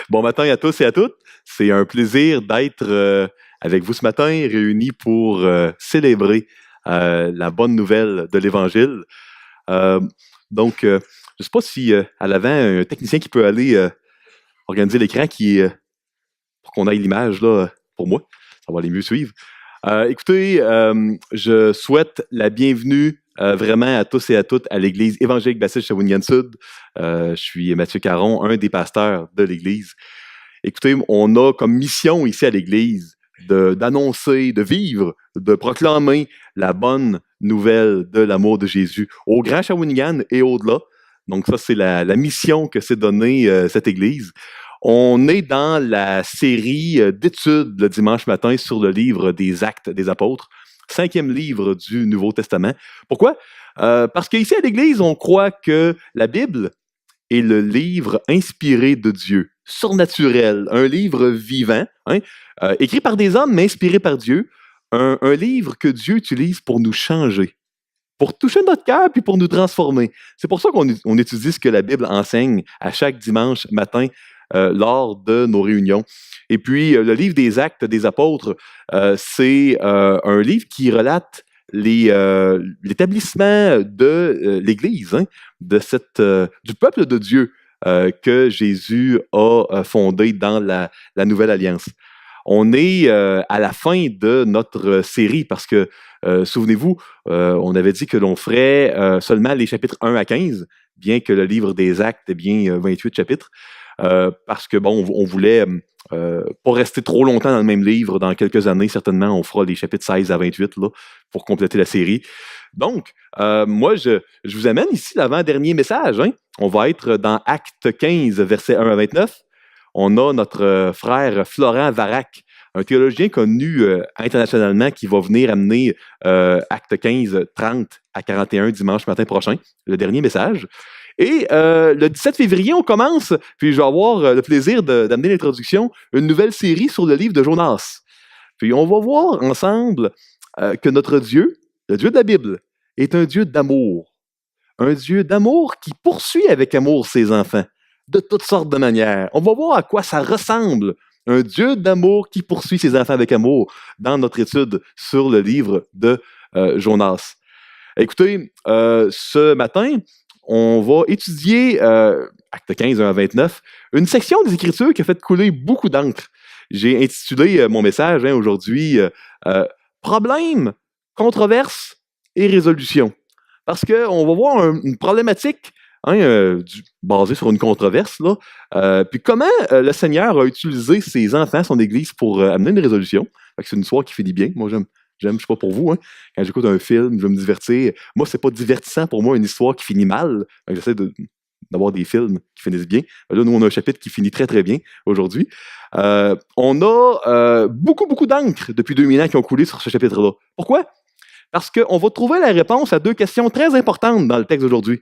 Bon matin à tous et à toutes. C'est un plaisir d'être avec vous ce matin, réunis pour célébrer la bonne nouvelle de l'Évangile. Euh, je ne sais pas si à l'avant, un technicien qui peut aller organiser l'écran pour qu'on aille l'image là, pour moi. Ça va aller mieux suivre. Écoutez, je souhaite la bienvenue vraiment à tous et à toutes à l'Église évangélique Baptiste Shawinigan-Sud. Je suis Mathieu Caron, un des pasteurs de l'Église. Écoutez, on a comme mission ici à l'Église d'annoncer, de vivre, de proclamer la bonne nouvelle de l'amour de Jésus au Grand Shawinigan et au-delà. Donc ça, c'est la mission que s'est donnée cette Église. On est dans la série d'études le dimanche matin sur le livre des Actes des Apôtres, 5e livre du Nouveau Testament. Pourquoi? Parce qu'ici à l'Église, on croit que la Bible est le livre inspiré de Dieu, surnaturel, un livre vivant, écrit par des hommes, mais inspiré par Dieu, un livre que Dieu utilise pour nous changer, pour toucher notre cœur puis pour nous transformer. C'est pour ça qu'on étudie ce que la Bible enseigne à chaque dimanche matin lors de nos réunions. Et puis, le livre des Actes des Apôtres, c'est un livre qui relate l'établissement de l'Église, du peuple de Dieu que Jésus a fondé dans la Nouvelle Alliance. On est à la fin de notre série parce que, souvenez-vous, on avait dit que l'on ferait seulement les chapitres 1 à 15, bien que le livre des Actes ait bien 28 chapitres. Parce que, on voulait pas rester trop longtemps dans le même livre. Dans quelques années, certainement, on fera les chapitres 16 à 28 là, pour compléter la série. Donc, moi, je vous amène ici l'avant-dernier message. On va être dans Acte 15, versets 1 à 29. On a notre frère Florent Varac, un théologien connu internationalement qui va venir amener Acte 15, 30 à 41 dimanche matin prochain, le dernier message. Et le 17 février, on commence, puis je vais avoir le plaisir d'amener l'introduction, une nouvelle série sur le livre de Jonas. Puis on va voir ensemble que notre Dieu, le Dieu de la Bible, est un Dieu d'amour. Un Dieu d'amour qui poursuit avec amour ses enfants, de toutes sortes de manières. On va voir à quoi ça ressemble, un Dieu d'amour qui poursuit ses enfants avec amour, dans notre étude sur le livre de Jonas. Écoutez, ce matin, on va étudier, Acte 15, 1 à 29, une section des Écritures qui a fait couler beaucoup d'encre. J'ai intitulé mon message aujourd'hui « Problème, controverse et résolution ». Parce qu'on va voir une problématique basée sur une controverse, là, puis comment le Seigneur a utilisé ses enfants, son Église, pour amener une résolution. C'est une histoire qui finit bien. Moi, j'aime, je sais pas pour vous, quand j'écoute un film, je veux me divertir. Moi, c'est pas divertissant pour moi une histoire qui finit mal. J'essaie d'avoir des films qui finissent bien. Là, nous, on a un chapitre qui finit très, très bien aujourd'hui. On a beaucoup d'encre depuis 2000 ans qui ont coulé sur ce chapitre-là. Pourquoi? Parce qu'on va trouver la réponse à deux questions très importantes dans le texte d'aujourd'hui.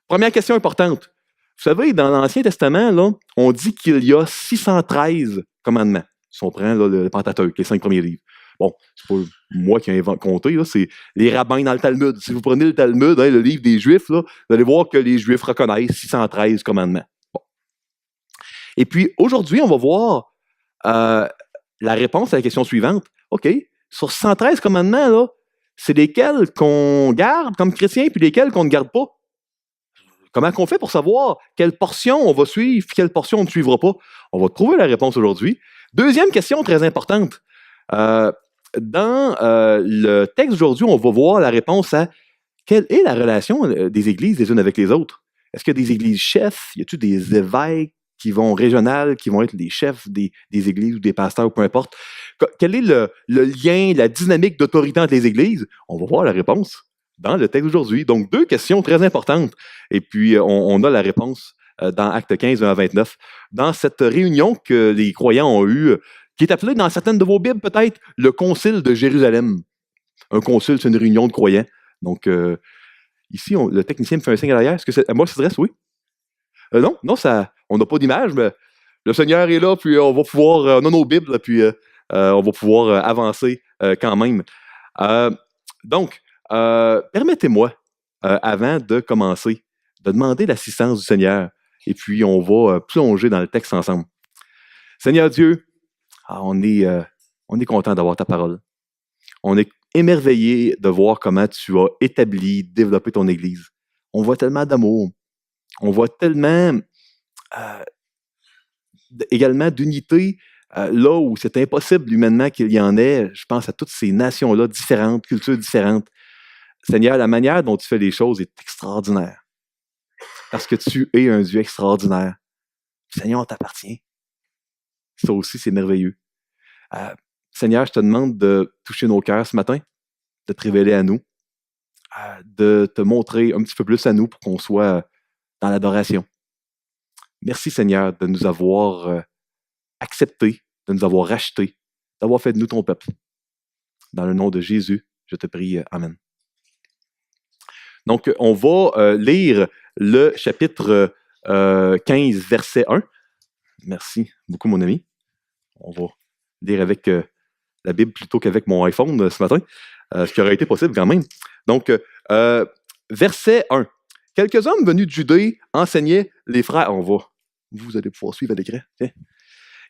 Première question importante. Vous savez, dans l'Ancien Testament, là, on dit qu'il y a 613 commandements. Si on prend là, le Pentateuque, les 5 premiers livres. Bon, c'est pas moi qui ai compté, là, c'est les rabbins dans le Talmud. Si vous prenez le Talmud, le livre des Juifs, là, vous allez voir que les Juifs reconnaissent 613 commandements. Bon. Et puis, aujourd'hui, on va voir la réponse à la question suivante. OK, sur 113 commandements, là, c'est lesquels qu'on garde comme chrétiens puis lesquels qu'on ne garde pas. Comment on fait pour savoir quelle portion on va suivre et quelle portion on ne suivra pas? On va trouver la réponse aujourd'hui. Deuxième question très importante. Dans le texte d'aujourd'hui, on va voir la réponse à quelle est la relation des églises les unes avec les autres. Est-ce qu'il y a des églises chefs? Y a-t-il des évêques qui vont régionales, qui vont être les chefs des églises ou des pasteurs ou peu importe? Quel est le lien, la dynamique d'autorité entre les églises? On va voir la réponse dans le texte d'aujourd'hui. Donc, deux questions très importantes. Et puis, on a la réponse dans Acte 15, 1 à 29. Dans cette réunion que les croyants ont eue, qui est appelée dans certaines de vos Bibles peut-être le Concile de Jérusalem. Un concile, c'est une réunion de croyants. Donc, ici, le technicien me fait un signe à l'arrière. Est-ce que c'est à moi que ça s'adresse? Oui? Non, ça, on n'a pas d'image, mais le Seigneur est là, puis on va pouvoir, on a nos Bibles, puis on va pouvoir avancer quand même. Donc, permettez-moi, avant de commencer, de demander l'assistance du Seigneur, et puis on va plonger dans le texte ensemble. Seigneur Dieu, on est content d'avoir ta parole. On est émerveillé de voir comment tu as établi, développé ton Église. On voit tellement d'amour. On voit tellement également d'unité là où c'est impossible humainement qu'il y en ait. Je pense à toutes ces nations-là différentes, cultures différentes. Seigneur, la manière dont tu fais les choses est extraordinaire. Parce que tu es un Dieu extraordinaire. Seigneur, on t'appartient. Ça aussi, c'est merveilleux. Seigneur, je te demande de toucher nos cœurs ce matin, de te révéler à nous, de te montrer un petit peu plus à nous pour qu'on soit dans l'adoration. Merci, Seigneur, de nous avoir acceptés, de nous avoir rachetés, d'avoir fait de nous ton peuple. Dans le nom de Jésus, je te prie. Amen. Donc, on va lire le chapitre 15, verset 1. Merci beaucoup, mon ami. On va lire avec la Bible plutôt qu'avec mon iPhone ce matin, ce qui aurait été possible quand même. Donc, verset 1. Quelques hommes venus de Judée enseignaient les frères. Vous allez pouvoir suivre à l'écran. Tiens.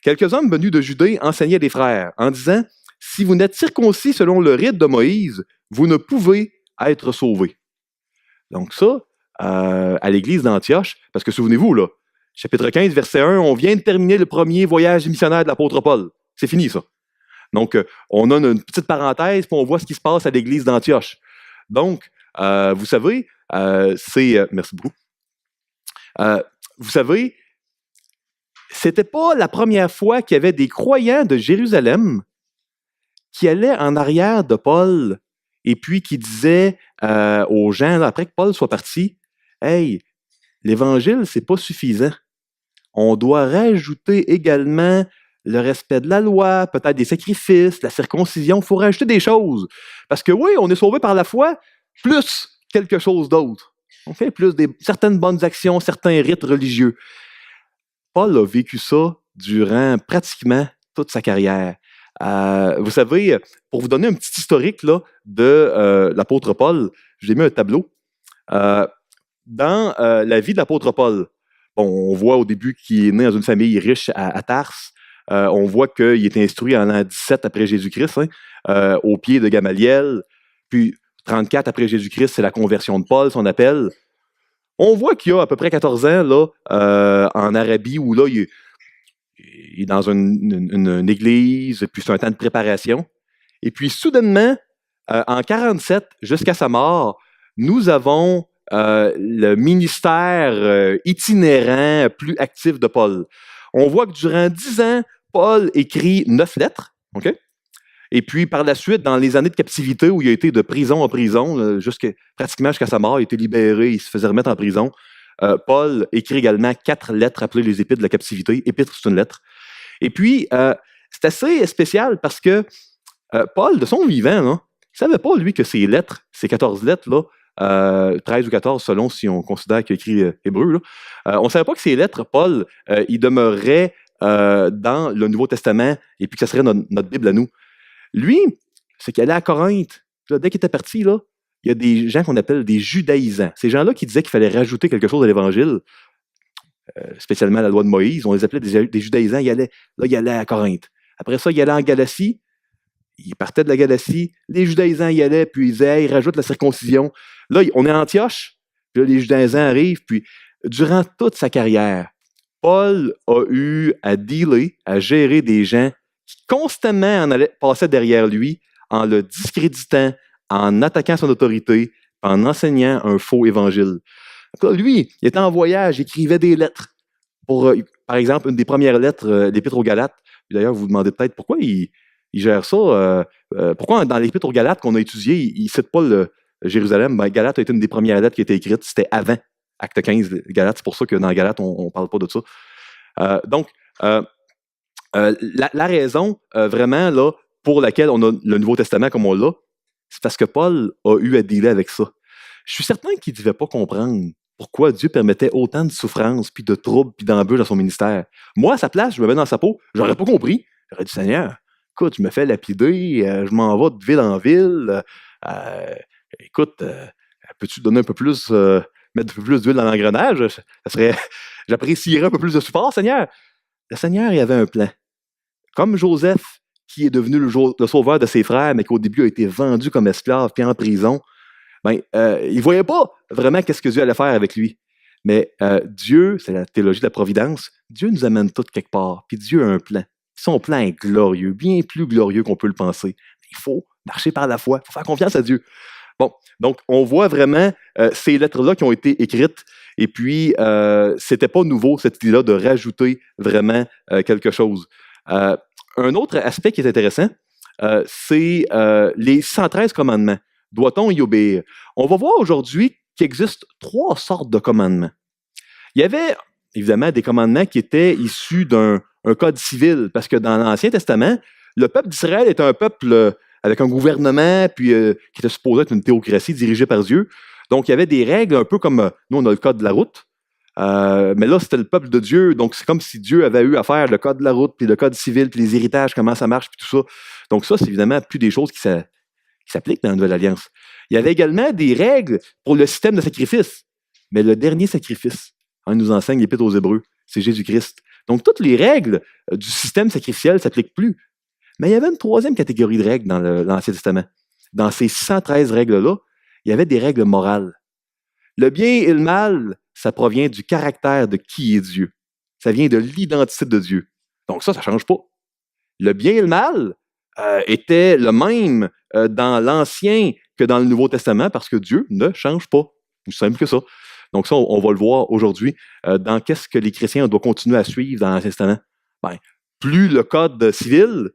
Quelques hommes venus de Judée enseignaient les frères en disant, « Si vous n'êtes circoncis selon le rite de Moïse, vous ne pouvez être sauvés. » Donc ça, à l'église d'Antioche, parce que souvenez-vous, là, chapitre 15, verset 1, on vient de terminer le premier voyage missionnaire de l'apôtre Paul. C'est fini, ça. Donc, on a une petite parenthèse, puis on voit ce qui se passe à l'église d'Antioche. Donc, vous savez, merci beaucoup. Vous savez, c'était pas la première fois qu'il y avait des croyants de Jérusalem qui allaient en arrière de Paul et puis qui disaient aux gens, après que Paul soit parti, « Hey, l'Évangile, c'est pas suffisant. On doit rajouter également le respect de la loi, peut-être des sacrifices, la circoncision. Il faut rajouter des choses. Parce que oui, on est sauvé par la foi, plus quelque chose d'autre. On fait plus certaines bonnes actions, certains rites religieux. » Paul a vécu ça durant pratiquement toute sa carrière. Vous savez, pour vous donner un petit historique là, de l'apôtre Paul, j'ai mis un tableau. Dans la vie de l'apôtre Paul, on voit au début qu'il est né dans une famille riche à Tarse. On voit qu'il est instruit en l'an 17 après Jésus-Christ, au pied de Gamaliel. Puis 34 après Jésus-Christ, c'est la conversion de Paul, son appel. On voit qu'il y a à peu près 14 ans là, en Arabie, où là, il est dans une église, puis c'est un temps de préparation. Et puis, soudainement, en 47, jusqu'à sa mort, nous avons le ministère itinérant plus actif de Paul. On voit que durant 10 ans, Paul écrit 9 lettres, OK? Et puis, par la suite, dans les années de captivité, où il a été de prison en prison, pratiquement jusqu'à sa mort, il a été libéré, il se faisait remettre en prison, Paul écrit également 4 lettres appelées les Épîtres de la captivité. Épître, c'est une lettre. Et puis, c'est assez spécial parce que Paul, de son vivant, il ne savait pas, lui, que ces lettres, ces 14 lettres, là, 13 ou 14 selon si on considère qu'il a écrit hébreu, là, on ne savait pas que ces lettres, Paul, il demeurait dans le Nouveau Testament et puis que ça serait notre Bible à nous. Lui, c'est qu'il allait à Corinthe. Là, dès qu'il était parti, là, il y a des gens qu'on appelle des judaïsants. Ces gens-là qui disaient qu'il fallait rajouter quelque chose à l'Évangile, spécialement la loi de Moïse, on les appelait des judaïsants. Il allait à Corinthe. Après ça, il allait en Galatie. Il partait de la Galatie. Les judaïsants y allaient, puis ils disaient, hey, rajoute la circoncision. Là, on est à Antioche. Puis là, les judaïsants arrivent. Puis, durant toute sa carrière, Paul a eu à dealer, à gérer des gens qui constamment passaient derrière lui en le discréditant, en attaquant son autorité, en enseignant un faux évangile. Donc là, lui, il était en voyage, il écrivait des lettres. Pour, par exemple, une des premières lettres, l'Épître aux Galates. D'ailleurs, vous vous demandez peut-être pourquoi il gère ça. Pourquoi dans l'Épître aux Galates qu'on a étudié, il ne cite pas Jérusalem. Ben, Galate a été une des premières lettres qui a été écrite. C'était avant Acte 15, Galates. C'est pour ça que dans Galate, on ne parle pas de ça. Donc, la raison, vraiment, là, pour laquelle on a le Nouveau Testament comme on l'a, c'est parce que Paul a eu à dealer avec ça. Je suis certain qu'il ne devait pas comprendre pourquoi Dieu permettait autant de souffrances, puis de troubles, puis d'embûches dans son ministère. Moi, à sa place, je me mets dans sa peau, j'aurais pas compris. J'aurais dit, Seigneur, écoute, je me fais lapider, je m'en vais de ville en ville. Écoute, peux-tu donner un peu plus, mettre un peu plus d'huile dans l'engrenage? J'apprécierais un peu plus de support, Seigneur. Le Seigneur, il avait un plan. comme Joseph, qui est devenu le sauveur de ses frères, mais qu'au début a été vendu comme esclave puis en prison, il ne voyait pas vraiment qu'est-ce que Dieu allait faire avec lui. Mais Dieu, c'est la théologie de la providence, Dieu nous amène tous quelque part, puis Dieu a un plan. Son plan est glorieux, bien plus glorieux qu'on peut le penser. Il faut marcher par la foi, il faut faire confiance à Dieu. Bon, donc on voit vraiment ces lettres-là qui ont été écrites, et puis c'était pas nouveau cette idée-là de rajouter vraiment quelque chose. Un autre aspect qui est intéressant, c'est les 113 commandements. Doit-on y obéir? On va voir aujourd'hui qu'il existe 3 sortes de commandements. Il y avait évidemment des commandements qui étaient issus d'un code civil, parce que dans l'Ancien Testament, le peuple d'Israël était un peuple avec un gouvernement, puis qui était supposé être une théocratie dirigée par Dieu. Donc, il y avait des règles un peu comme nous, on a le code de la route. Mais là, c'était le peuple de Dieu, donc c'est comme si Dieu avait eu à faire le code de la route, puis le code civil, puis les héritages, comment ça marche, puis tout ça. Donc ça, c'est évidemment plus des choses qui s'appliquent dans la Nouvelle Alliance. Il y avait également des règles pour le système de sacrifice. Mais le dernier sacrifice, nous enseigne l'Épître aux Hébreux, c'est Jésus-Christ. Donc toutes les règles du système sacrificiel ne s'appliquent plus. Mais il y avait une 3e catégorie de règles dans l'Ancien Testament. Dans ces 113 règles-là, il y avait des règles morales. Le bien et le mal, ça provient du caractère de qui est Dieu. Ça vient de l'identité de Dieu. Donc ça ne change pas. Le bien et le mal étaient le même dans l'Ancien que dans le Nouveau Testament parce que Dieu ne change pas. Aussi simple que ça. Donc ça, on va le voir aujourd'hui dans qu'est-ce que les chrétiens doivent continuer à suivre dans l'Ancien Testament. Plus le code civil,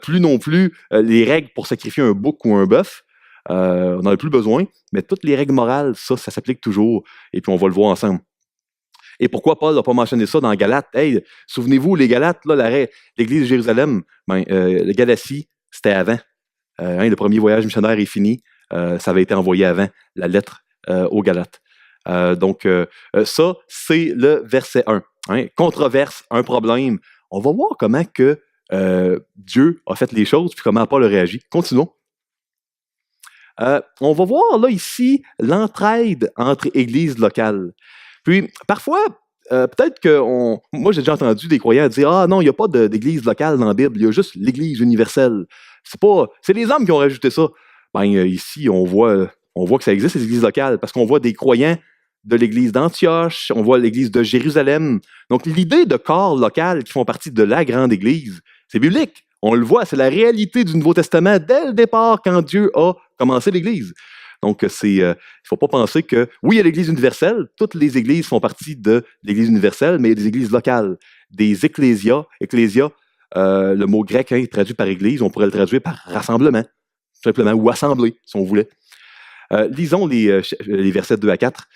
plus non plus les règles pour sacrifier un bouc ou un bœuf, on n'en a plus besoin, mais toutes les règles morales, ça s'applique toujours, et puis on va le voir ensemble. Et pourquoi Paul n'a pas mentionné ça dans Galates? Hey, souvenez-vous, les Galates, là, l'Église de Jérusalem, le Galatie, c'était avant. Le premier voyage missionnaire est fini, ça avait été envoyé avant, la lettre aux Galates. Donc, ça, c'est le verset 1. Controverse, un problème. On va voir comment que Dieu a fait les choses, puis comment Paul a réagi. Continuons. On va voir là ici l'entraide entre églises locales. Puis parfois, peut-être que moi j'ai déjà entendu des croyants dire ah non, il n'y a pas d'église locale dans la Bible, il y a juste l'Église universelle. C'est les hommes qui ont rajouté ça. Ici on voit que ça existe les églises locales parce qu'on voit des croyants de l'Église d'Antioche, on voit l'Église de Jérusalem. Donc l'idée de corps local qui font partie de la grande Église, c'est biblique. On le voit, c'est la réalité du Nouveau Testament dès le départ quand Dieu a commencé l'Église. Donc, il ne faut pas penser que, oui, il y a l'Église universelle, toutes les églises font partie de l'Église universelle, mais il y a des églises locales, des ecclésias. Ecclésia, le mot grec traduit par église, on pourrait le traduire par rassemblement, tout simplement, ou assemblée, si on voulait. Lisons les versets 2 à 4.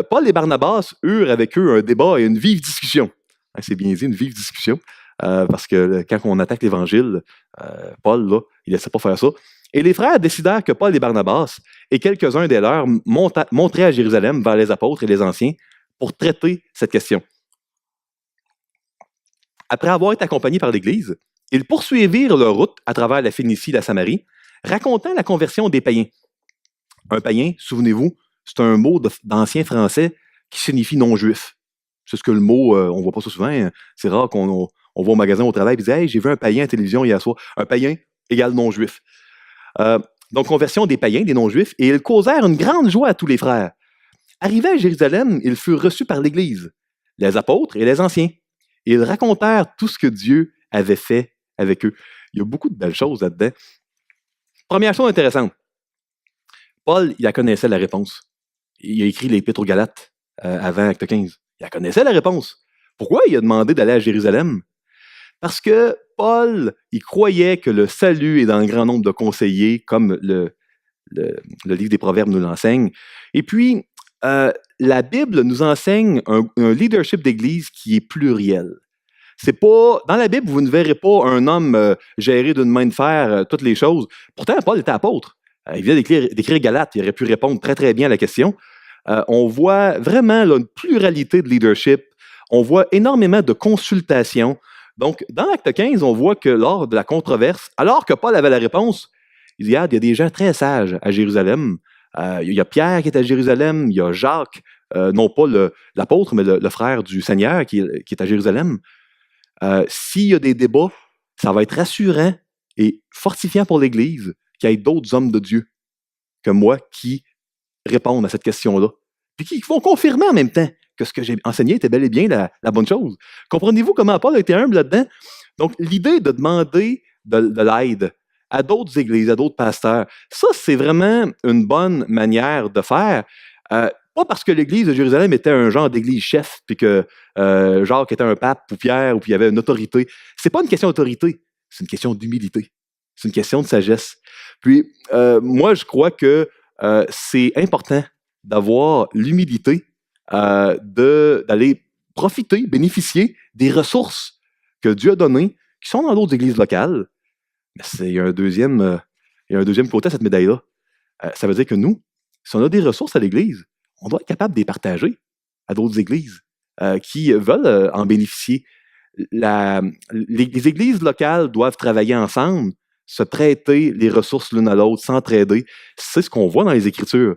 Paul et Barnabas eurent avec eux un débat et une vive discussion. C'est bien dit, une vive discussion. Parce que quand on attaque l'Évangile, Paul, là, il ne laissait pas faire ça. Et les frères décidèrent que Paul et Barnabas et quelques-uns des leurs monteraient à Jérusalem vers les apôtres et les anciens pour traiter cette question. Après avoir été accompagnés par l'Église, ils poursuivirent leur route à travers la Phénicie et la Samarie, racontant la conversion des païens. Un païen, souvenez-vous, c'est un mot d'ancien français qui signifie non-juif. C'est ce que le mot, on ne voit pas ça souvent, c'est rare qu'on va au magasin au travail et dit « Hey, j'ai vu un païen à la télévision hier soir. » Un païen égale non-juif. Donc, conversion des païens, des non-juifs, et ils causèrent une grande joie à tous les frères. Arrivés à Jérusalem, ils furent reçus par l'Église, les apôtres et les anciens. Et ils racontèrent tout ce que Dieu avait fait avec eux. Il y a beaucoup de belles choses là-dedans. Première chose intéressante. Paul, il connaissait la réponse. Il a écrit l'Épître aux Galates avant Acte 15. Il connaissait la réponse. Pourquoi il a demandé d'aller à Jérusalem? Parce que Paul, il croyait que le salut est dans un grand nombre de conseillers, comme le livre des Proverbes nous l'enseigne. Et puis, la Bible nous enseigne un leadership d'Église qui est pluriel. C'est pas, dans la Bible, vous ne verrez pas un homme gérer d'une main de fer toutes les choses. Pourtant, Paul était apôtre. Il vient d'écrire Galates, il aurait pu répondre très, très bien à la question. On voit vraiment là, une pluralité de leadership. On voit énormément de consultations. Donc, dans l'Acte 15, on voit que lors de la controverse, alors que Paul avait la réponse, il dit, il y a des gens très sages à Jérusalem. Il y a Pierre qui est à Jérusalem, il y a Jacques, non pas l'apôtre, mais le frère du Seigneur qui est à Jérusalem. S'il y a des débats, ça va être rassurant et fortifiant pour l'Église qu'il y ait d'autres hommes de Dieu que moi qui répondent à cette question-là, puis qui vont confirmer en même temps que ce que j'ai enseigné était bel et bien la bonne chose. Comprenez-vous comment Paul a été humble là-dedans? Donc, l'idée de demander de l'aide à d'autres églises, à d'autres pasteurs, ça, c'est vraiment une bonne manière de faire. Pas parce que l'église de Jérusalem était un genre d'église chef, puis que Jacques était un pape, ou Pierre, ou puis il y avait une autorité. C'est pas une question d'autorité, c'est une question d'humilité. C'est une question de sagesse. Puis, moi, je crois que c'est important d'avoir l'humilité d'aller profiter, bénéficier des ressources que Dieu a données, qui sont dans d'autres églises locales. Mais il y a un deuxième côté à cette médaille-là. Ça veut dire que nous, si on a des ressources à l'Église, on doit être capable de les partager à d'autres églises qui veulent en bénéficier. Les églises locales doivent travailler ensemble, se prêter les ressources l'une à l'autre, s'entraider. C'est ce qu'on voit dans les Écritures.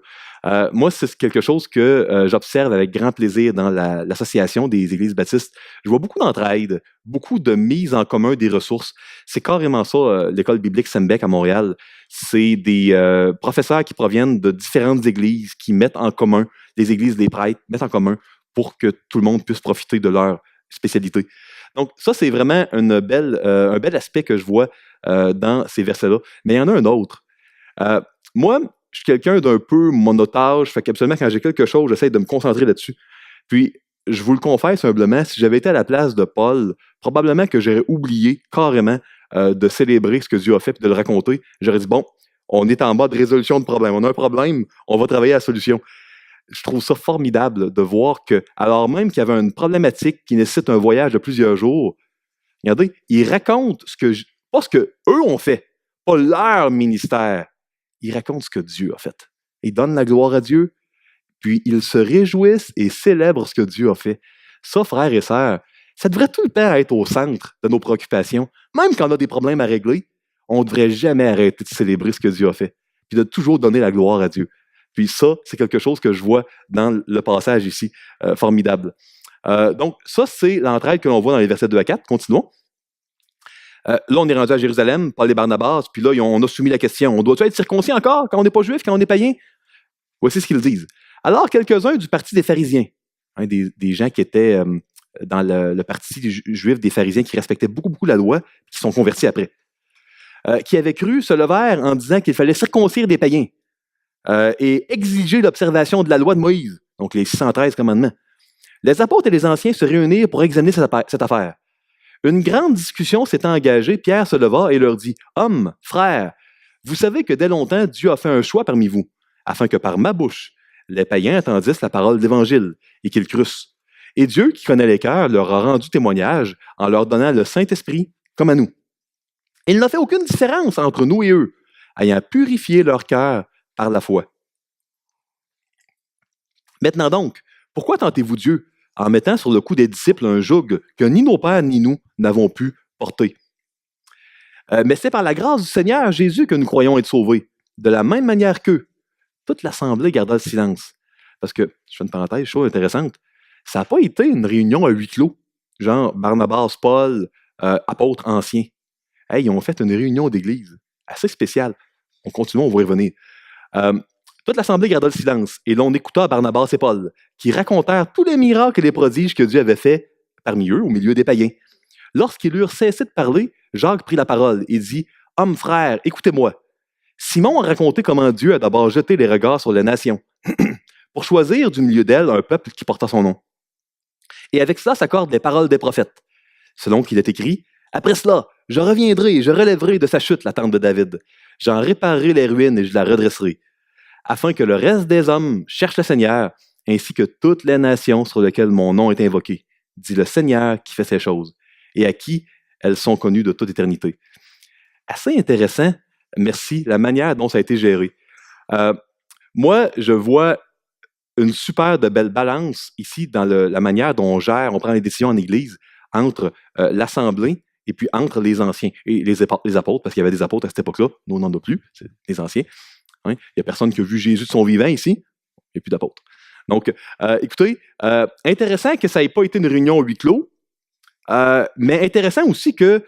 Moi, c'est quelque chose que j'observe avec grand plaisir dans l'association des églises baptistes. Je vois beaucoup d'entraide, beaucoup de mise en commun des ressources. C'est carrément ça, l'école biblique Sembec à Montréal. C'est des professeurs qui proviennent de différentes églises qui mettent en commun, les églises, les prêtres, mettent en commun pour que tout le monde puisse profiter de leur spécialité. Donc, ça, c'est vraiment un bel aspect que je vois dans ces versets-là. Mais il y en a un autre. Moi, je suis quelqu'un d'un peu monotage, fait qu'absolument, quand j'ai quelque chose, j'essaie de me concentrer là-dessus. Puis, je vous le confesse humblement, si j'avais été à la place de Paul, probablement que j'aurais oublié carrément de célébrer ce que Dieu a fait et de le raconter. J'aurais dit, bon, on est en mode résolution de problème. On a un problème, on va travailler à la solution. Je trouve ça formidable de voir que, alors même qu'il y avait une problématique qui nécessite un voyage de plusieurs jours, regardez, ils racontent pas ce que eux ont fait, pas leur ministère. Ils racontent ce que Dieu a fait. Ils donnent la gloire à Dieu, puis ils se réjouissent et célèbrent ce que Dieu a fait. Ça, frères et sœurs, ça devrait tout le temps être au centre de nos préoccupations. Même quand on a des problèmes à régler, on ne devrait jamais arrêter de célébrer ce que Dieu a fait, puis de toujours donner la gloire à Dieu. Puis ça, c'est quelque chose que je vois dans le passage ici, formidable. Donc, ça, c'est l'entraide que l'on voit dans les versets 2 à 4. Continuons. Là, on est rendu à Jérusalem, Paul et Barnabas, puis là, on a soumis la question, on doit-tu être circoncis encore quand on n'est pas juif, quand on est païen? Voici ce qu'ils disent. Alors, quelques-uns du parti des pharisiens, des gens qui étaient dans le parti juif des pharisiens, qui respectaient beaucoup la loi, qui sont convertis après, qui avaient cru, se levèrent en disant qu'il fallait circoncire des païens et exiger l'observation de la loi de Moïse, donc les 613 commandements. Les apôtres et les anciens se réunirent pour examiner cette affaire. Une grande discussion s'est engagée. Pierre se leva et leur dit, « Hommes, frères, vous savez que dès longtemps, Dieu a fait un choix parmi vous, afin que par ma bouche, les païens entendissent la parole d'Évangile et qu'ils crussent. Et Dieu, qui connaît les cœurs, leur a rendu témoignage en leur donnant le Saint-Esprit comme à nous. Il n'a fait aucune différence entre nous et eux, ayant purifié leur cœur par la foi. Maintenant donc, pourquoi tentez-vous Dieu en mettant sur le cou des disciples un joug que ni nos pères ni nous n'avons pu porter? Mais c'est par la grâce du Seigneur Jésus que nous croyons être sauvés. De la même manière qu'eux, toute l'assemblée garda le silence. Parce que, je fais une parenthèse, chose intéressante, ça n'a pas été une réunion à huis clos, genre Barnabas, Paul, apôtres anciens. Hey, ils ont fait une réunion d'église assez spéciale. On continue, on va y revenir. Toute l'assemblée garda le silence, et l'on écouta Barnabas et Paul, qui racontèrent tous les miracles et les prodiges que Dieu avait faits parmi eux, au milieu des païens. Lorsqu'ils eurent cessé de parler, Jacques prit la parole et dit, « Hommes, frères, écoutez-moi. Simon a raconté comment Dieu a d'abord jeté les regards sur les nations, pour choisir du milieu d'elles un peuple qui porta son nom. Et avec cela s'accordent les paroles des prophètes. Selon qu'il est écrit, « Après cela, je reviendrai et je relèverai de sa chute la tente de David. J'en réparerai les ruines et je la redresserai. Afin que le reste des hommes cherche le Seigneur, ainsi que toutes les nations sur lesquelles mon nom est invoqué, dit le Seigneur qui fait ces choses, et à qui elles sont connues de toute éternité. » Assez intéressant, merci, la manière dont ça a été géré. Moi, je vois une super de belle balance ici dans la manière dont on prend les décisions en Église entre l'Assemblée et puis entre les anciens et les apôtres, parce qu'il y avait des apôtres à cette époque-là, nous on n'en a plus, c'est les anciens. Hein? Il n'y a personne qui a vu Jésus de son vivant ici, il n'y a plus d'apôtres. Donc, écoutez, intéressant que ça n'ait pas été une réunion à huis clos, mais intéressant aussi qu'il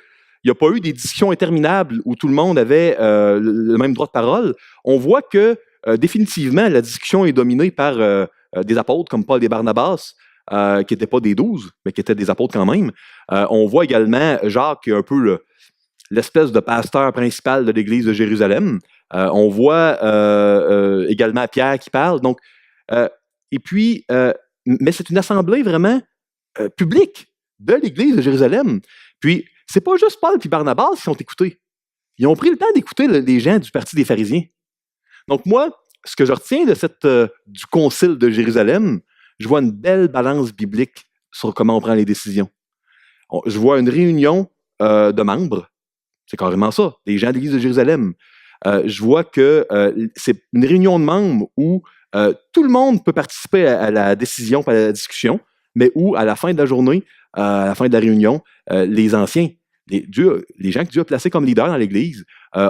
il n'y a pas eu des discussions interminables où tout le monde avait le même droit de parole. On voit que définitivement, la discussion est dominée par des apôtres comme Paul et Barnabas, qui n'étaient pas des 12, mais qui étaient des apôtres quand même. On voit également Jacques, qui est un peu l'espèce de pasteur principal de l'Église de Jérusalem. On voit également Pierre qui parle. Donc, et puis, mais c'est une assemblée vraiment publique de l'Église de Jérusalem. Puis, c'est pas juste Paul et Barnabas qui sont écoutés. Ils ont pris le temps d'écouter les gens du parti des pharisiens. Donc, moi, ce que je retiens de du concile de Jérusalem, je vois une belle balance biblique sur comment on prend les décisions. Je vois une réunion de membres, c'est carrément ça, des gens de l'Église de Jérusalem. Je vois que c'est une réunion de membres où tout le monde peut participer à la décision, à la discussion, mais où, à la fin de la journée, à la fin de la réunion, les anciens, les gens que Dieu a placés comme leaders dans l'Église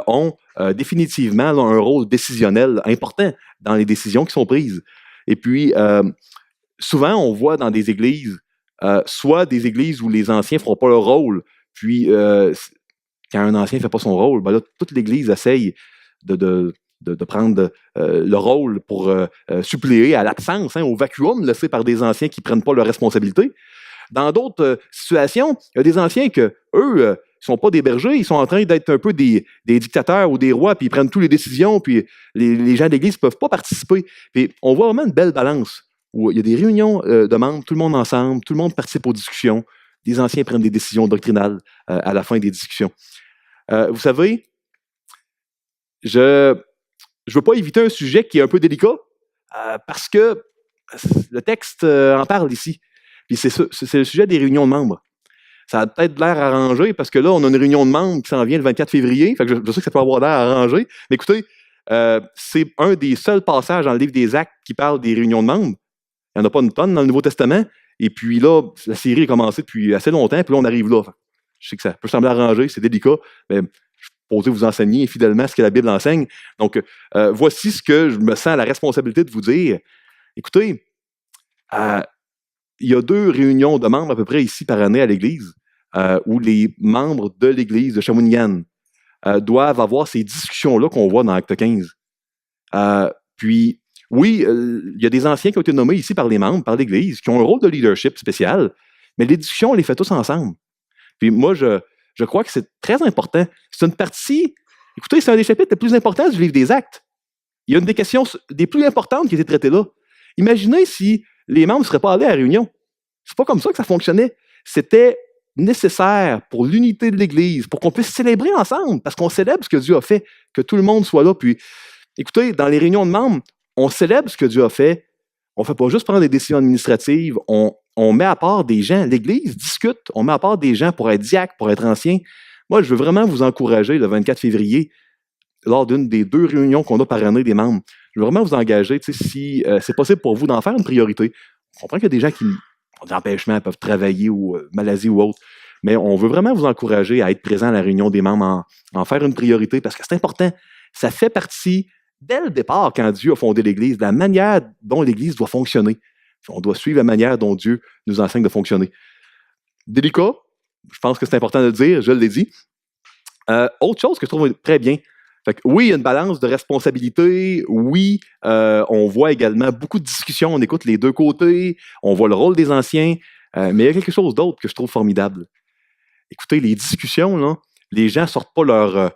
ont définitivement un rôle décisionnel important dans les décisions qui sont prises. Et puis, souvent, on voit dans des églises, soit des églises où les anciens ne feront pas leur rôle, puis quand un ancien ne fait pas son rôle, ben là, toute l'Église essaye de prendre le rôle pour suppléer à l'absence, au vacuum laissé par des anciens qui ne prennent pas leurs responsabilités. Dans d'autres situations, il y a des anciens que, eux, ne sont pas des bergers, ils sont en train d'être un peu des dictateurs ou des rois, puis ils prennent toutes les décisions, puis les gens de l'Église ne peuvent pas participer. Puis on voit vraiment une belle balance, où il y a des réunions de membres, tout le monde ensemble, tout le monde participe aux discussions, les anciens prennent des décisions doctrinales à la fin des discussions. Vous savez, je ne veux pas éviter un sujet qui est un peu délicat, parce que le texte en parle ici. Puis c'est le sujet des réunions de membres. Ça a peut-être l'air arrangé, parce que là, on a une réunion de membres qui s'en vient le 24 février. Fait que je sais que ça peut avoir l'air arrangé. Mais écoutez, c'est un des seuls passages dans le livre des Actes qui parle des réunions de membres. Il n'y en a pas une tonne dans le Nouveau Testament. Et puis là, la série a commencé depuis assez longtemps, puis là, on arrive là. Je sais que ça peut sembler arrangé, c'est délicat, mais je peux vous enseigner fidèlement ce que la Bible enseigne. Donc, voici ce que je me sens la responsabilité de vous dire. Écoutez, il y a 2 réunions de membres à peu près ici par année à l'Église, où les membres de l'Église de Shawinigan doivent avoir ces discussions-là qu'on voit dans Acte 15. Puis, oui, il y a des anciens qui ont été nommés ici par les membres, par l'Église, qui ont un rôle de leadership spécial, mais les discussions, on les fait tous ensemble. Puis moi, je crois que c'est très important. C'est une partie, écoutez, c'est un des chapitres les plus importants du livre des Actes. Il y a une des questions des plus importantes qui a été traitée là. Imaginez si les membres ne seraient pas allés à la réunion. C'est pas comme ça que ça fonctionnait. C'était nécessaire pour l'unité de l'Église, pour qu'on puisse célébrer ensemble, parce qu'on célèbre ce que Dieu a fait, que tout le monde soit là. Puis, écoutez, dans les réunions de membres, on célèbre ce que Dieu a fait. On ne fait pas juste prendre des décisions administratives, on met à part des gens. L'Église discute, on met à part des gens pour être diacre, pour être ancien. Moi, je veux vraiment vous encourager le 24 février, lors d'une des 2 réunions qu'on a par année des membres. Je veux vraiment vous engager, si c'est possible pour vous d'en faire une priorité. On comprend qu'il y a des gens qui ont des empêchements, peuvent travailler ou maladie ou autre, mais on veut vraiment vous encourager à être présent à la réunion des membres, en faire une priorité, parce que c'est important. Ça fait partie, dès le départ, quand Dieu a fondé l'Église, de la manière dont l'Église doit fonctionner. On doit suivre la manière dont Dieu nous enseigne de fonctionner. Délicat, je pense que c'est important de le dire, je l'ai dit. Autre chose que je trouve très bien, fait que oui, il y a une balance de responsabilité. Oui, on voit également beaucoup de discussions. On écoute les 2 côtés. On voit le rôle des anciens. Mais il y a quelque chose d'autre que je trouve formidable. Écoutez, les discussions, là, les gens ne sortent pas leur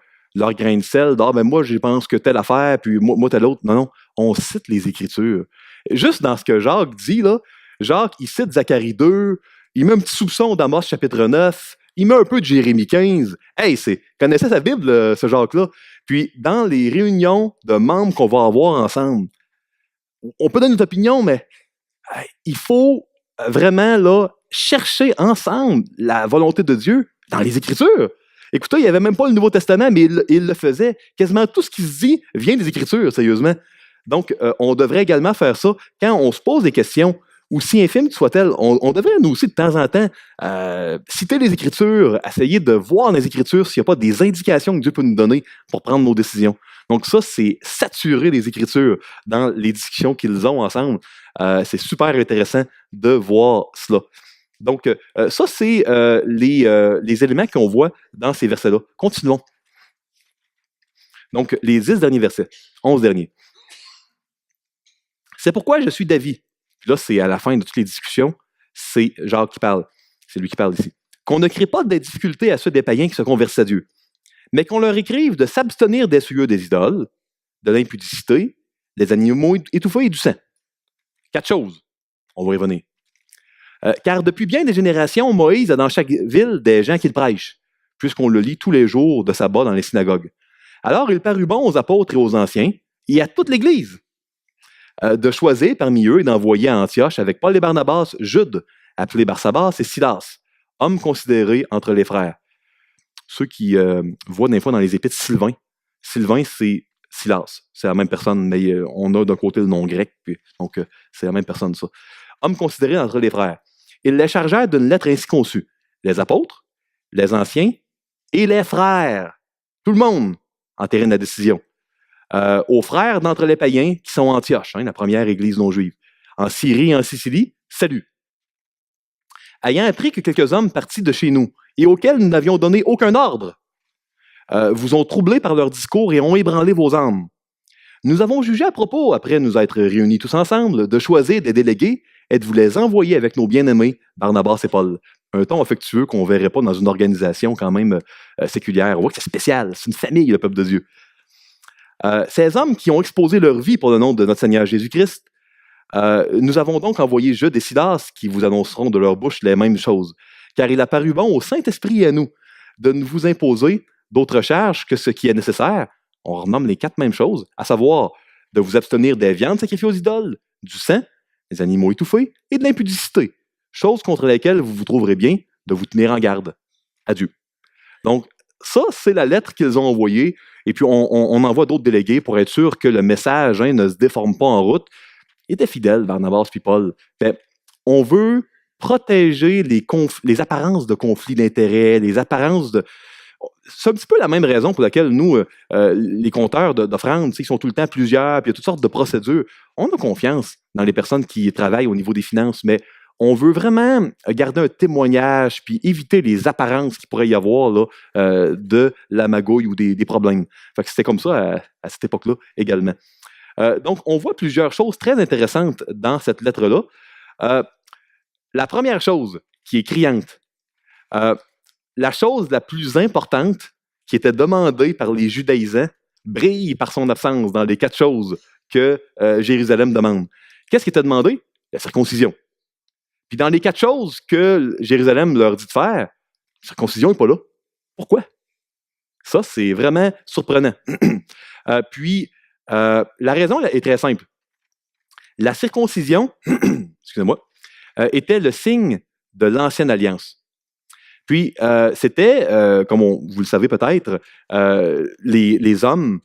grain de sel. Ah, ben moi, je pense que telle affaire, puis moi telle autre. Non, non. On cite les Écritures. Juste dans ce que Jacques dit, là, Jacques, il cite Zacharie 2, il met un petit soupçon d'Amos chapitre 9, il met un peu de Jérémie 15. Hey, connaissait sa Bible, ce Jacques-là. Puis, dans les réunions de membres qu'on va avoir ensemble, on peut donner notre opinion, mais il faut vraiment là, chercher ensemble la volonté de Dieu dans les Écritures. Écoutez, il n'y avait même pas le Nouveau Testament, mais il le faisait. Quasiment tout ce qui se dit vient des Écritures, sérieusement. Donc, on devrait également faire ça quand on se pose des questions, aussi infimes soient-elles. On devrait, nous aussi, de temps en temps, citer les Écritures, essayer de voir dans les Écritures s'il n'y a pas des indications que Dieu peut nous donner pour prendre nos décisions. Donc ça, c'est saturer les Écritures dans les discussions qu'ils ont ensemble. C'est super intéressant de voir cela. Donc, ça, c'est les éléments qu'on voit dans ces versets-là. Continuons. Donc, les 10 derniers versets, 11 derniers. C'est pourquoi je suis d'avis. Puis là, c'est à la fin de toutes les discussions, c'est Jacques qui parle. C'est lui qui parle ici. Qu'on ne crée pas de difficultés à ceux des païens qui se convertissent à Dieu, mais qu'on leur écrive de s'abstenir des souillures des idoles, de l'impudicité, des animaux étouffés et du sang. 4 choses. On va y revenir. Car depuis bien des générations, Moïse a dans chaque ville des gens qui le prêchent, puisqu'on le lit tous les jours de sabbat dans les synagogues. Alors il parut bon aux apôtres et aux anciens, et à toute l'Église, de choisir parmi eux et d'envoyer à Antioche avec Paul et Barnabas, Jude, appelé Barsabas, et Silas, hommes considérés entre les frères. Ceux qui voient des fois dans les épîtres Sylvain. Sylvain, c'est Silas. C'est la même personne, mais on a d'un côté le nom grec, donc c'est la même personne, ça. Hommes considérés entre les frères. Ils les chargèrent d'une lettre ainsi conçue. Les apôtres, les anciens et les frères. Tout le monde entérine la décision. Aux frères d'entre les païens qui sont à Antioche, la première église non juive. En Syrie et en Sicile, salut. Ayant appris que quelques hommes partis de chez nous et auxquels nous n'avions donné aucun ordre, vous ont troublés par leur discours et ont ébranlé vos âmes. Nous avons jugé à propos, après nous être réunis tous ensemble, de choisir des délégués et de vous les envoyer avec nos bien-aimés Barnabas et Paul. Un ton affectueux qu'on ne verrait pas dans une organisation quand même séculière. On voit que c'est spécial, c'est une famille, le peuple de Dieu. Ces hommes qui ont exposé leur vie pour le nom de notre Seigneur Jésus-Christ, nous avons donc envoyé Jude et Silas qui vous annonceront de leur bouche les mêmes choses. Car il a paru bon au Saint-Esprit et à nous de ne vous imposer d'autres charges que ce qui est nécessaire. On renomme les 4 mêmes choses, à savoir de vous abstenir des viandes sacrifiées aux idoles, du sang, des animaux étouffés et de l'impudicité, choses contre lesquelles vous vous trouverez bien de vous tenir en garde. Adieu. Donc, ça, c'est la lettre qu'ils ont envoyée, et puis on envoie d'autres délégués pour être sûr que le message ne se déforme pas en route. Ils étaient fidèles, Barnabas puis Paul. Mais on veut protéger les apparences de conflits d'intérêts, les apparences de... C'est un petit peu la même raison pour laquelle nous, les compteurs d'offrandes, ils sont tout le temps plusieurs, puis il y a toutes sortes de procédures. On a confiance dans les personnes qui travaillent au niveau des finances, mais on veut vraiment garder un témoignage puis éviter les apparences qu'il pourrait y avoir là, de la magouille ou des problèmes. Fait que c'était comme ça à cette époque-là également. Donc, on voit plusieurs choses très intéressantes dans cette lettre-là. La première chose qui est criante, la chose la plus importante qui était demandée par les judaïsants brille par son absence dans les 4 choses que Jérusalem demande. Qu'est-ce qui était demandé? La circoncision. Puis dans les 4 choses que Jérusalem leur dit de faire, la circoncision n'est pas là. Pourquoi? Ça, c'est vraiment surprenant. Puis, la raison est très simple. La circoncision, excusez-moi, était le signe de l'ancienne alliance. Puis, c'était, comme vous le savez peut-être, les hommes,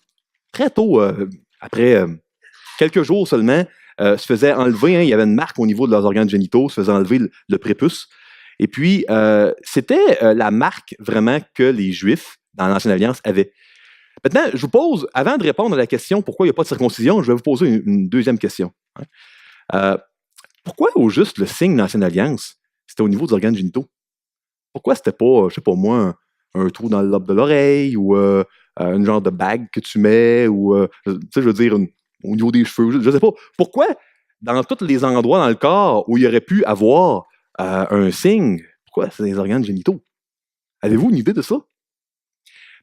très tôt, après quelques jours seulement, se faisaient enlever, il y avait une marque au niveau de leurs organes génitaux, se faisaient enlever le prépuce. Et puis, c'était la marque vraiment que les Juifs, dans l'Ancienne Alliance, avaient. Maintenant, je vous pose, avant de répondre à la question pourquoi il n'y a pas de circoncision, je vais vous poser une deuxième question. Pourquoi au juste le signe de l'Ancienne Alliance, c'était au niveau des organes génitaux? Pourquoi c'était pas, je sais pas moi, un trou dans le lobe de l'oreille ou une genre de bague que tu mets ou, tu sais, je veux dire, au niveau des cheveux, je sais pas. Pourquoi dans tous les endroits dans le corps où il y aurait pu avoir un signe, pourquoi c'est les organes génitaux? Avez-vous une idée de ça?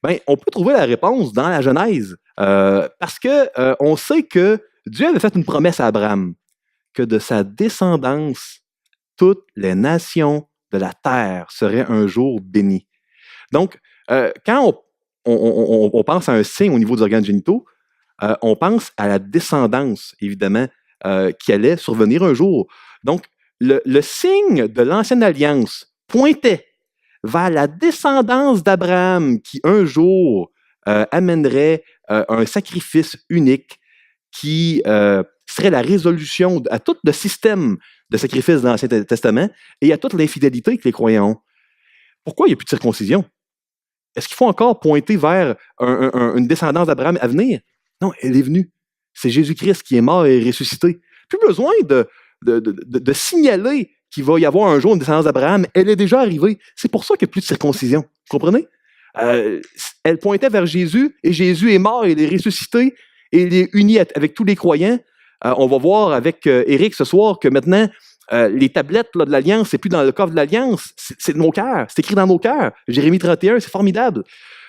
Ben, on peut trouver la réponse dans la Genèse, parce que on sait que Dieu avait fait une promesse à Abraham, que de sa descendance, toutes les nations de la terre seraient un jour bénies. Donc, quand on pense à un signe au niveau des organes génitaux, on pense à la descendance, évidemment, qui allait survenir un jour. Donc, le signe de l'Ancienne Alliance pointait vers la descendance d'Abraham qui, un jour, amènerait un sacrifice unique qui serait la résolution à tout le système de sacrifice de l'Ancien Testament et à toute l'infidélité que les croyants ont. Pourquoi il n'y a plus de circoncision? Est-ce qu'il faut encore pointer vers une descendance d'Abraham à venir? Non, elle est venue. C'est Jésus-Christ qui est mort et ressuscité. Plus besoin de signaler qu'il va y avoir un jour une descendance d'Abraham, elle est déjà arrivée. C'est pour ça qu'il n'y a plus de circoncision. Vous comprenez? Elle pointait vers Jésus, et Jésus est mort, il est ressuscité, et il est uni avec tous les croyants. On va voir avec Éric ce soir que maintenant, les tablettes là, de l'Alliance, c'est plus dans le coffre de l'Alliance, c'est de nos cœurs, c'est écrit dans nos cœurs. Jérémie 31, c'est formidable.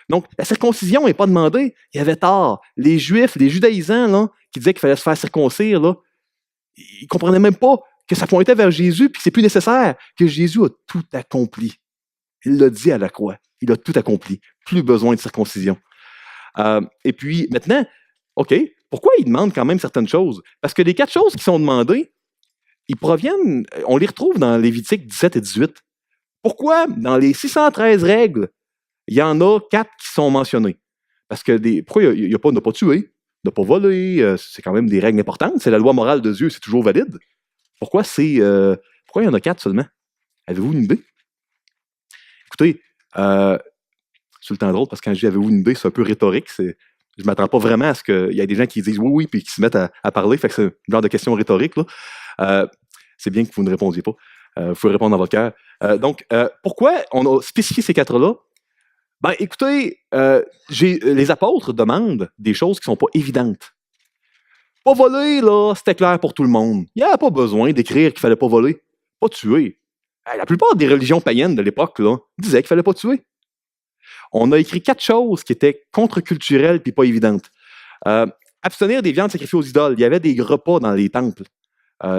Donc, la circoncision n'est pas demandée. Il y avait tort. Les Juifs, les judaïsans, là, qui disaient qu'il fallait se faire circoncire, là, ils ne comprenaient même pas que ça pointait vers Jésus, puis que c'est plus nécessaire, que Jésus a tout accompli. Il l'a dit à la croix. Il a tout accompli. Plus besoin de circoncision. Et puis, maintenant, OK, pourquoi il demande quand même certaines choses? Parce que les 4 choses qui sont demandées, ils proviennent, on les retrouve dans Lévitique 17 et 18. Pourquoi, dans les 613 règles, il y en a 4 qui sont mentionnées? Parce que pourquoi il n'y a pas ne pas tuer, ne pas voler, c'est quand même des règles importantes, c'est la loi morale de Dieu, c'est toujours valide. Pourquoi il y en a 4 seulement? Avez-vous une idée? Écoutez, c'est le temps drôle, parce que quand je dis avez-vous une idée, c'est un peu rhétorique, je ne m'attends pas vraiment à ce qu'il y ait des gens qui disent oui, oui, puis qui se mettent à parler, fait que c'est un genre de question rhétorique, là. C'est bien que vous ne répondiez pas. Vous pouvez répondre dans votre cœur. Donc, pourquoi on a spécifié ces 4-là? Ben, écoutez, les apôtres demandent des choses qui ne sont pas évidentes. Pas voler, là, c'était clair pour tout le monde. Il n'y avait pas besoin d'écrire qu'il ne fallait pas voler. Pas tuer. La plupart des religions païennes de l'époque là, disaient qu'il ne fallait pas tuer. On a écrit 4 choses qui étaient contre-culturelles et pas évidentes. Abstenir des viandes sacrifiées aux idoles. Il y avait des repas dans les temples.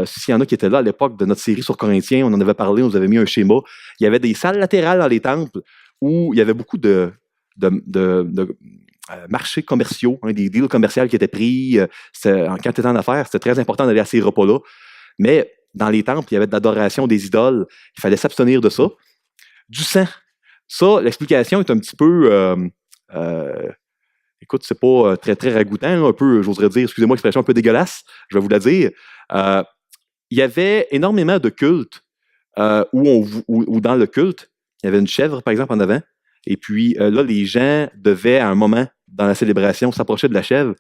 S'il y en a qui étaient là à l'époque de notre série sur Corinthiens, on en avait parlé, on vous avait mis un schéma. Il y avait des salles latérales dans les temples où il y avait beaucoup de marchés commerciaux, des deals commerciaux qui étaient pris. Quand tu étais en affaires, c'était très important d'aller à ces repas-là. Mais dans les temples, il y avait de l'adoration des idoles. Il fallait s'abstenir de ça. Du sang. Ça, l'explication est un petit peu... écoute, c'est pas très, très ragoûtant, un peu, j'oserais dire, excusez-moi l'expression un peu dégueulasse, je vais vous la dire. Il y avait énormément de cultes où dans le culte, il y avait une chèvre, par exemple, en avant. Et puis là, les gens devaient, à un moment, dans la célébration, s'approcher de la chèvre,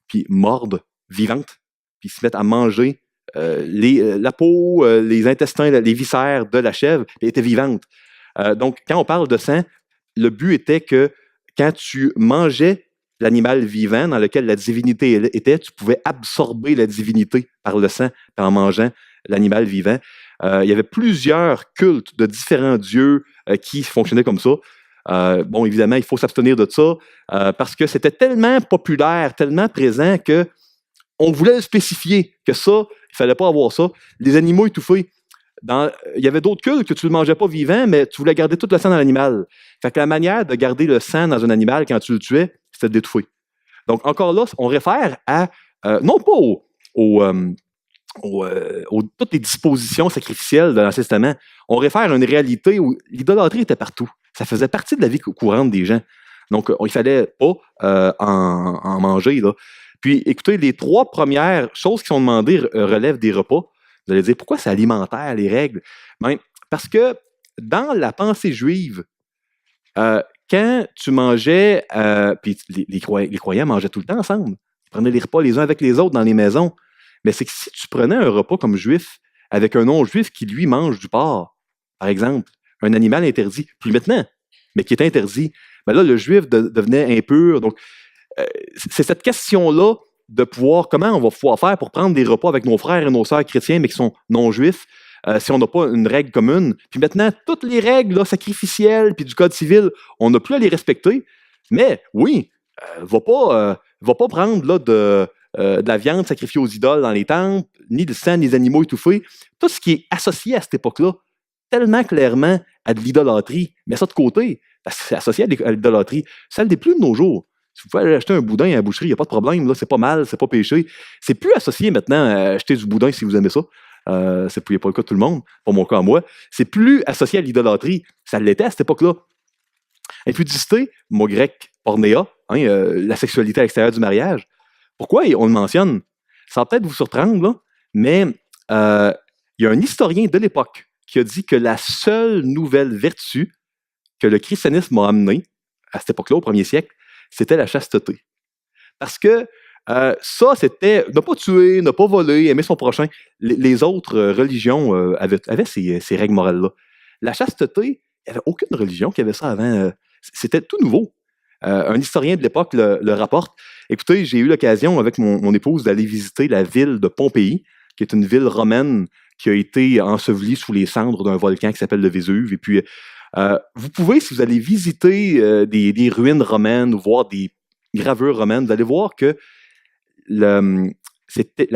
puis mordre vivante, puis se mettre à manger la peau, les intestins, les viscères de la chèvre, puis elle était vivante. Donc, quand on parle de sang, le but était que quand tu mangeais l'animal vivant dans lequel la divinité était, tu pouvais absorber la divinité par le sang en mangeant l'animal vivant. Il y avait plusieurs cultes de différents dieux qui fonctionnaient comme ça. Bon, évidemment, il faut s'abstenir de ça parce que c'était tellement populaire, tellement présent que on voulait le spécifier que ça, il ne fallait pas avoir ça. Les animaux étouffés. Il y avait d'autres cultes que tu ne le mangeais pas vivant, mais tu voulais garder tout le sang dans l'animal. Fait que la manière de garder le sang dans un animal quand tu le tuais, c'était de l'étouffer. Donc, encore là, on réfère à, non pas toutes les dispositions sacrificielles de l'Ancien Testament, on réfère à une réalité où l'idolâtrie était partout. Ça faisait partie de la vie courante des gens. Donc, il ne fallait pas en manger, là. Puis, écoutez, les 3 premières choses qui sont demandées relèvent des repas. Vous allez dire, pourquoi c'est alimentaire, les règles? Ben, parce que dans la pensée juive, quand tu mangeais, puis les croyants mangeaient tout le temps ensemble. Ils prenaient les repas les uns avec les autres dans les maisons. Mais c'est que si tu prenais un repas comme juif avec un non-juif qui, lui, mange du porc, par exemple, un animal interdit, plus maintenant, mais qui est interdit, ben là, le juif devenait impur. Donc, c'est cette question-là de pouvoir, comment on va pouvoir faire pour prendre des repas avec nos frères et nos sœurs chrétiens, mais qui sont non-juifs, si on n'a pas une règle commune. Puis maintenant, toutes les règles là, sacrificielles puis du code civil, on n'a plus à les respecter. Mais oui, va pas prendre là, de la viande sacrifiée aux idoles dans les temples, ni le sang des animaux étouffés. Tout ce qui est associé à cette époque-là, tellement clairement à de l'idolâtrie, mais ça de côté, parce que c'est associé à l'idolâtrie. Ça ne l'est plus de nos jours. Si vous pouvez aller acheter un boudin à la boucherie, il n'y a pas de problème, là, c'est pas mal, c'est pas péché. C'est plus associé maintenant à acheter du boudin si vous aimez ça. C'est pas le cas de tout le monde, pas mon cas à moi. C'est plus associé à l'idolâtrie. Ça l'était à cette époque-là. Impudicité, mot grec, pornéa, la sexualité à l'extérieur du mariage. Pourquoi on le mentionne? Ça va peut-être vous surprendre, là, mais il y a un historien de l'époque qui a dit que la seule nouvelle vertu que le christianisme a amenée, à cette époque-là, au 1er siècle, c'était la chasteté. Parce que Ça, c'était ne pas tuer, ne pas voler, aimer son prochain. Les autres religions avaient ces règles morales-là. La chasteté, il n'y avait aucune religion qui avait ça avant. C'était tout nouveau. Un historien de l'époque le rapporte. Écoutez, j'ai eu l'occasion avec mon épouse d'aller visiter la ville de Pompéi, qui est une ville romaine qui a été ensevelie sous les cendres d'un volcan qui s'appelle le Vésuve. Et puis, vous pouvez, si vous allez visiter des ruines romaines ou voir des gravures romaines, vous allez voir que c'était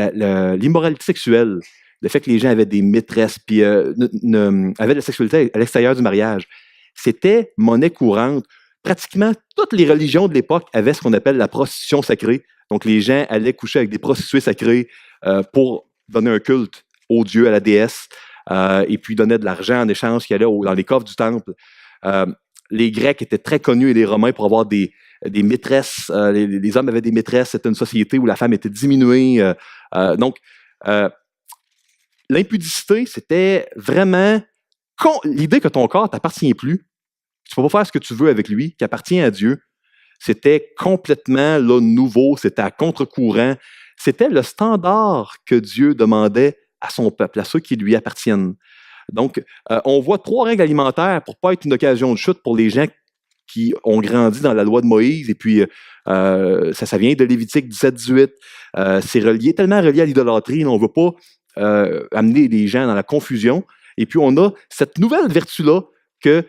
l'immoralité sexuelle, le fait que les gens avaient des maîtresses, puis avaient de la sexualité à l'extérieur du mariage, c'était monnaie courante. Pratiquement toutes les religions de l'époque avaient ce qu'on appelle la prostitution sacrée. Donc, les gens allaient coucher avec des prostituées sacrées pour donner un culte au dieu, à la déesse, et puis donnaient de l'argent en échange qui allait dans les coffres du temple. Les Grecs étaient très connus et les Romains pour avoir des maîtresses. Les hommes avaient des maîtresses. C'était une société où la femme était diminuée. Donc, l'impudicité, c'était vraiment l'idée que ton corps ne t'appartient plus. Tu ne peux pas faire ce que tu veux avec lui, qui appartient à Dieu. C'était complètement là, nouveau, c'était à contre-courant. C'était le standard que Dieu demandait à son peuple, à ceux qui lui appartiennent. Donc, on voit 3 règles alimentaires pour ne pas être une occasion de chute pour les gens qui ont grandi dans la loi de Moïse. Et puis, ça vient de Lévitique 17-18. C'est tellement relié à l'idolâtrie. On ne veut pas amener les gens dans la confusion. Et puis, on a cette nouvelle vertu-là que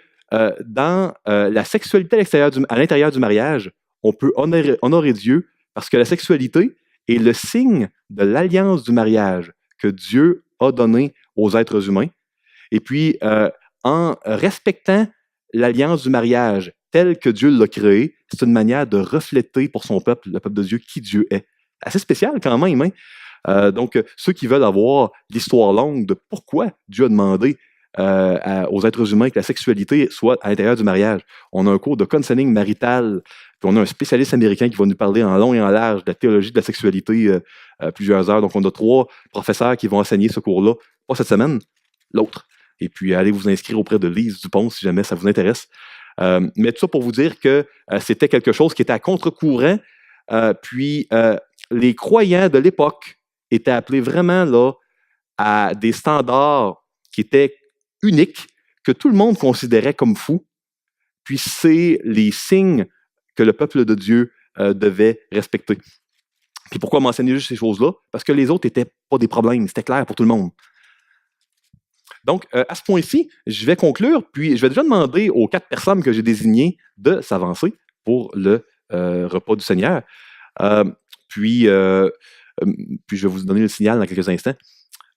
dans la sexualité à l'intérieur du mariage, on peut honorer Dieu parce que la sexualité est le signe de l'alliance du mariage que Dieu a donné aux êtres humains. Et puis, en respectant l'alliance du mariage telle que Dieu l'a créée, c'est une manière de refléter pour son peuple, le peuple de Dieu, qui Dieu est. Assez spécial quand même. Hein? Donc, ceux qui veulent avoir l'histoire longue de pourquoi Dieu a demandé aux êtres humains que la sexualité soit à l'intérieur du mariage. On a un cours de counseling marital, puis on a un spécialiste américain qui va nous parler en long et en large de la théologie de la sexualité plusieurs heures. Donc, on a 3 professeurs qui vont enseigner ce cours-là, pas cette semaine, l'autre. Et puis, allez vous inscrire auprès de Lise Dupont si jamais ça vous intéresse. Mais tout ça pour vous dire que c'était quelque chose qui était à contre-courant. Puis, les croyants de l'époque étaient appelés vraiment là, à des standards qui étaient uniques, que tout le monde considérait comme fous. Puis, c'est les signes que le peuple de Dieu devait respecter. Puis, pourquoi mentionner juste ces choses-là? Parce que les autres n'étaient pas des problèmes. C'était clair pour tout le monde. Donc, à ce point-ci, je vais conclure, puis je vais déjà demander aux 4 personnes que j'ai désignées de s'avancer pour le repas du Seigneur. Puis, je vais vous donner le signal dans quelques instants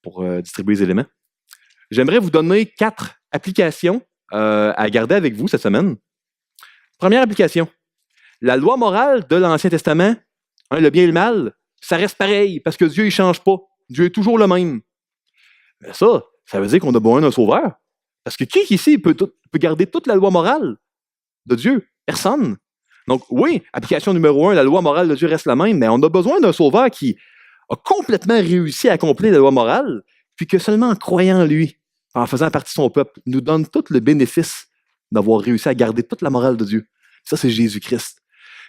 pour distribuer les éléments. J'aimerais vous donner 4 applications à garder avec vous cette semaine. Première application. La loi morale de l'Ancien Testament, le bien et le mal, ça reste pareil, parce que Dieu, il ne change pas. Dieu est toujours le même. Mais ça veut dire qu'on a besoin d'un sauveur. Parce que qui ici peut garder toute la loi morale de Dieu? Personne. Donc oui, application numéro 1, la loi morale de Dieu reste la même, mais on a besoin d'un sauveur qui a complètement réussi à accomplir la loi morale, puis que seulement en croyant en lui, en faisant partie de son peuple, nous donne tout le bénéfice d'avoir réussi à garder toute la morale de Dieu. Ça, c'est Jésus-Christ.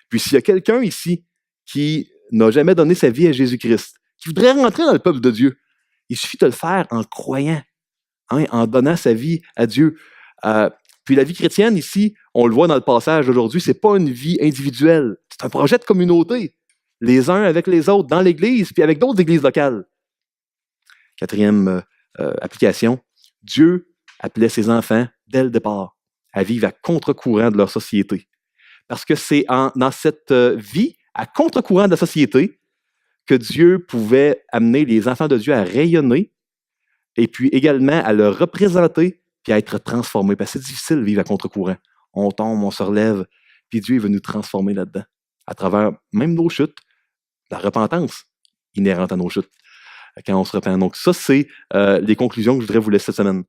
Puis s'il y a quelqu'un ici qui n'a jamais donné sa vie à Jésus-Christ, qui voudrait rentrer dans le peuple de Dieu, il suffit de le faire en croyant, en donnant sa vie à Dieu. Puis la vie chrétienne, ici, on le voit dans le passage d'aujourd'hui, c'est pas une vie individuelle. C'est un projet de communauté. Les uns avec les autres, dans l'Église, puis avec d'autres églises locales. 4e application. Dieu appelait ses enfants, dès le départ, à vivre à contre-courant de leur société. Parce que c'est dans cette vie, à contre-courant de la société, que Dieu pouvait amener les enfants de Dieu à rayonner et puis également à le représenter puis à être transformé. Parce que c'est difficile de vivre à contre-courant. On tombe, on se relève, puis Dieu veut nous transformer là-dedans, à travers même nos chutes, la repentance inhérente à nos chutes, quand on se repent. Donc ça, c'est les conclusions que je voudrais vous laisser cette semaine.